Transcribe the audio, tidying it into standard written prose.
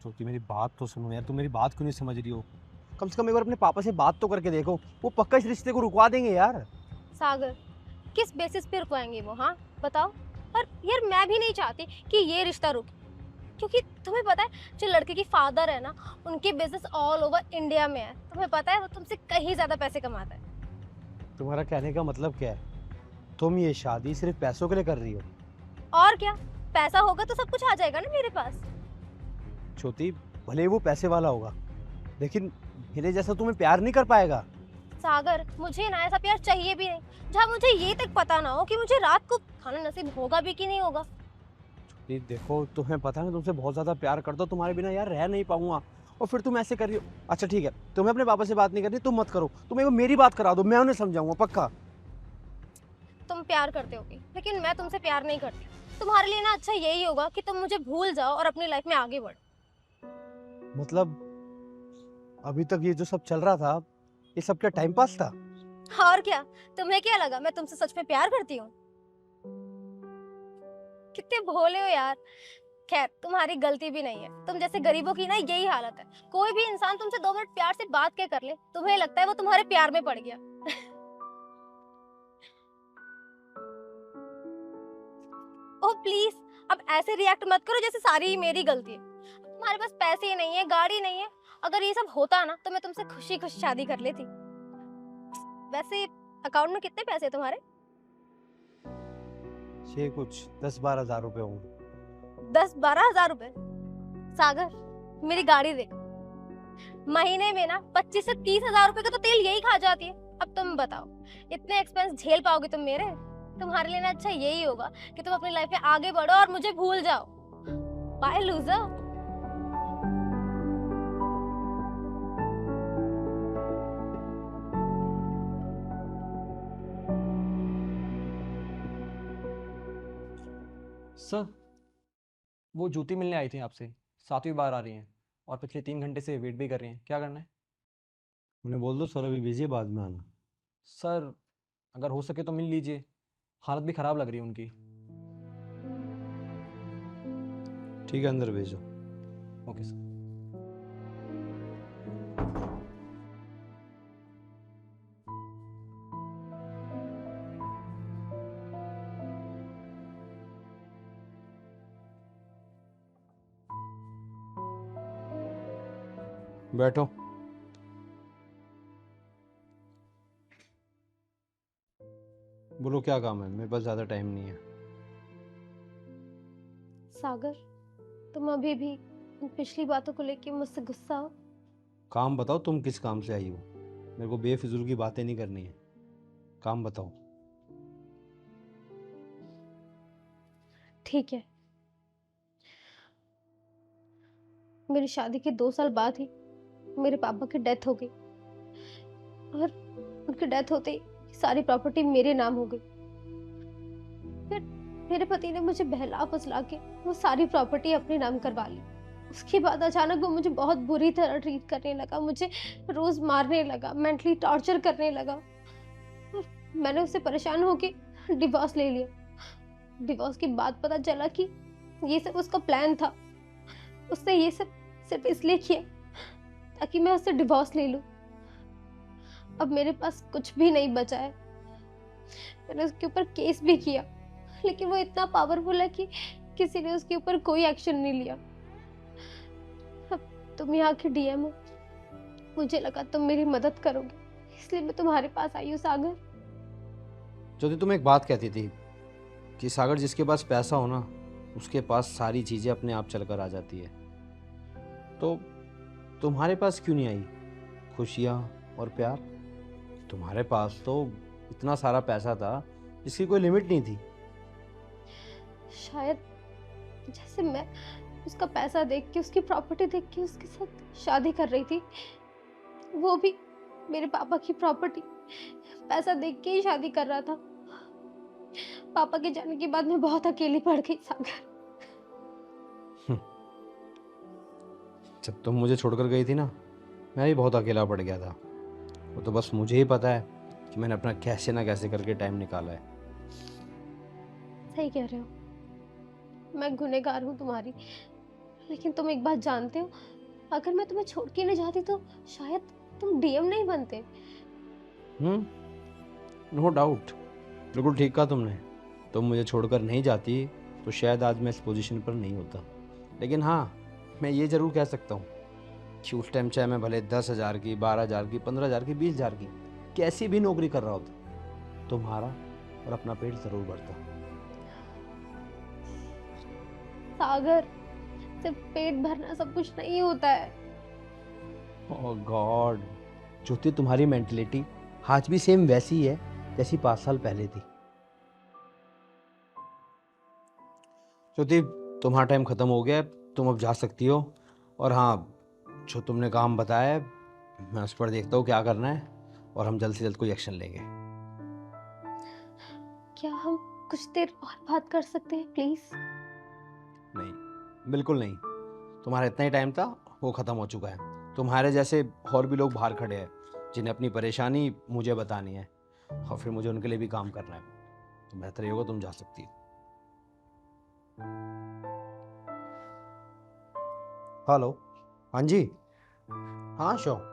श्रुति मेरी बात तो सुनो यार, तुम मेरी बात क्यों नहीं समझ रही हो? कम से कम एक बार अपने पापा से बात तो करके देखो, वो पक्का इस रिश्ते को रुकवा देंगे यार। सागर, किस बेसिस पे रुकवाएंगे वो? हाँ बताओ। और यार मैं भी नहीं चाहती कि ये रिश्ता रुके, क्योंकि तुम्हें पता है जो लड़के की फादर है ना, उनके बिजनेस ऑल ओवर इंडिया में है। तुम्हें पता है वो तुमसे कहीं ज्यादा पैसे कमाता है। तुम्हारा कहने का मतलब क्या है? तुम ये शादी सिर्फ पैसों के लिए कर रही हो? और क्या, पैसा होगा तो सब कुछ आ जाएगा ना मेरे पास। श्रुति, भले ही वो पैसे वाला होगा, लेकिन मेरे जैसा तुम्हें प्यार नहीं कर पाएगा। सागर, मुझे ना ऐसा प्यार चाहिए भी नहीं जहाँ मुझे ये तक पता ना हो कि मुझे रात को खाना नसीब होगा भी कि नहीं होगा। श्रुति देखो, तुम्हें पता है मैं तुमसे बहुत ज्यादा प्यार करता हूँ, तुम्हारे बिना यार रह नहीं पाऊंगा। और फिर तुम ऐसे कर रही हो। अच्छा ठीक है, तुम्हें अपने पापा से बात नहीं करनी, तुम मत करो, तुम एक बार मेरी बात करा दो, मैं उन्हें समझाऊंगा पक्का। तुम प्यार करते होगे, लेकिन मैं तुमसे प्यार नहीं करती। तुम्हारे लिए ना अच्छा यही होगा कि तुम मुझे भूल जाओ और अपनी लाइफ में आगे बढ़ो। मतलब अभी तक ये जो सब चल रहा था, ये सब क्या टाइम पास था? और क्या, तुम्हें क्या लगा मैं तुमसे सच में प्यार करती हूँ? कितने भोले हो यार। खैर, तुम्हारी गलती भी नहीं है, तुम जैसे गरीबों की ना यही हालत है। कोई भी इंसान तुमसे 2 मिनट प्यार से बात क्या कर ले, तुम्हें लगता है वो तुम्हारे प्यार में पड़ गया। ओह प्लीज, अब ऐसे रिएक्ट मत करो जैसे सारी ही मेरी गलती है। तुम्हारे पास पैसे ही नहीं है, गाड़ी नहीं है। अगर ये सब होता ना तो मैं तुमसे खुशी खुशी शादी कर लेती। वैसे अकाउंट में कितने पैसे हैं तुम्हारे? ये कुछ 10-12 हज़ार रुपए होंगे। 10-12 हजार रुपए? सागर, मेरी गाड़ी देख, महीने में ना 25 से 30 हजार रुपए का तो तेल यही खा जाती है। अब तुम बताओ, इतने एक्सपेंस झेल पाओगे तुम मेरे? तुम्हारे लिए ना अच्छा यही होगा कि तुम अपनी लाइफ में आगे बढ़ो और मुझे भूल जाओ। Bye loser. सर, वो जूती मिलने आई थी आपसे, 7वीं बार आ रही हैं और पिछले 3 घंटे से वेट भी कर रही हैं। क्या करना है? उन्हें बोल दो सर अभी बिजी है, बाद में आना। सर, अगर हो सके तो मिल लीजिए, हालत भी ख़राब लग रही है उनकी। ठीक है, अंदर भेजो। Okay sir. बैठो। बोलो क्या काम है, मेरे पास ज़्यादा टाइम नहीं है। सागर, तुम अभी भी उन पिछली बातों को लेके मुझसे गुस्सा हो? काम बताओ, तुम किस काम से आई हो? मेरे को बेफिजूल की बातें नहीं करनी है, काम बताओ। ठीक है, मेरी शादी के 2 साल बाद ही मेरे पापा की डेथ हो गई, और उनकी डेथ होते ही सारी प्रॉपर्टी मेरे नाम हो गई। फिर मेरे पति ने मुझे बहला फुसला के वो सारी प्रॉपर्टी अपने नाम करवा ली। उसके बाद अचानक वो मुझे बहुत बुरी तरह ट्रीट करने लगा, मुझे रोज मारने लगा, मेंटली टॉर्चर करने लगा। और मैंने उससे परेशान होके डिवोर्स ले लिया। डिवोर्स के बाद पता चला कि ये सब उसका प्लान था। उसने ये सब सिर्फ इसलिए किया ताकि मैं उससे डिवोर्स ले लूं। अब मेरे पास कुछ भी नहीं बचा है। मैंने उसके ऊपर केस भी किया, लेकिन वो इतना पावरफुल है कि किसी ने उसके ऊपर कोई एक्शन नहीं लिया। अब तुम यहाँ के डीएम हो, मुझे लगा तुम मेरी मदद करोगे, इसलिए मैं तुम्हारे पास आई हूँ सागर। ज्योति, तुम एक बात कहती थी कि सागर जिसके पास पैसा हो ना, उसके पास सारी चीज़ें अपने आप चल कर आ जाती है। तो तुम्हारे पास क्यों नहीं आई खुशियाँ और प्यार? तुम्हारे पास तो इतना सारा पैसा था जिसकी कोई लिमिट नहीं थी। शायद जैसे मैं उसका पैसा देख के, उसकी प्रॉपर्टी देख के उसके साथ शादी कर रही थी, वो भी मेरे पापा की प्रॉपर्टी पैसा देख के ही शादी कर रहा था। पापा के जाने के बाद मैं बहुत अकेली पड़ गई सागर। जब तुम मुझे छोड़कर गई थी ना, मैं भी बहुत अकेला पड़ गया था। वो तो बस मुझे ही पता है कि मैंने अपना कैसे ना कैसे करके टाइम निकाला है। सही कह रहे हो, मैं गुनहगार हूँ तुम्हारी, लेकिन तुम एक बात जानते हो, अगर मैं तुम्हें छोड़ के नहीं जाती तो शायद तुम डीएम नहीं बनते। नो डाउट, बिल्कुल ठीक कहा तुमने। तुम मुझे छोड़कर नहीं जाती तो शायद आज मैं इस पोजीशन पर नहीं होता। लेकिन हाँ, मैं ये ज़रूर कह सकता हूँ कि उस टाइम चाहे मैं भले 10,000 की, 12,000 की, 15,000 की, 20,000 की कैसी भी नौकरी कर रहा होता, तुम्हारा और अपना पेट ज़रूर भरता। सागर, सिर्फ पेट भरना सब कुछ नहीं होता है। ओह गॉड, ज्योति तुम्हारी मेंटलिटी आज भी सेम वैसी ही है जैसी 5 साल पहले थी। ज्योति, तुम्हारा टाइम ख़त्म हो गया है, तुम अब जा सकती हो। और हाँ, जो तुमने काम बताया है, मैं उस पर देखता हूँ क्या करना है और हम जल्द से जल्द कोई एक्शन लेंगे। क्या हम कुछ देर और बात कर सकते हैं प्लीज? नहीं, बिल्कुल नहीं। तुम्हारा इतना ही टाइम था, वो ख़त्म हो चुका है। तुम्हारे जैसे और भी लोग बाहर खड़े हैं जिन्हें अपनी परेशानी मुझे बतानी है और फिर मुझे उनके लिए भी काम करना है। तो बेहतर ये होगा तुम जा सकती हो। हेलो, हाँ जी, हाँ श्योर।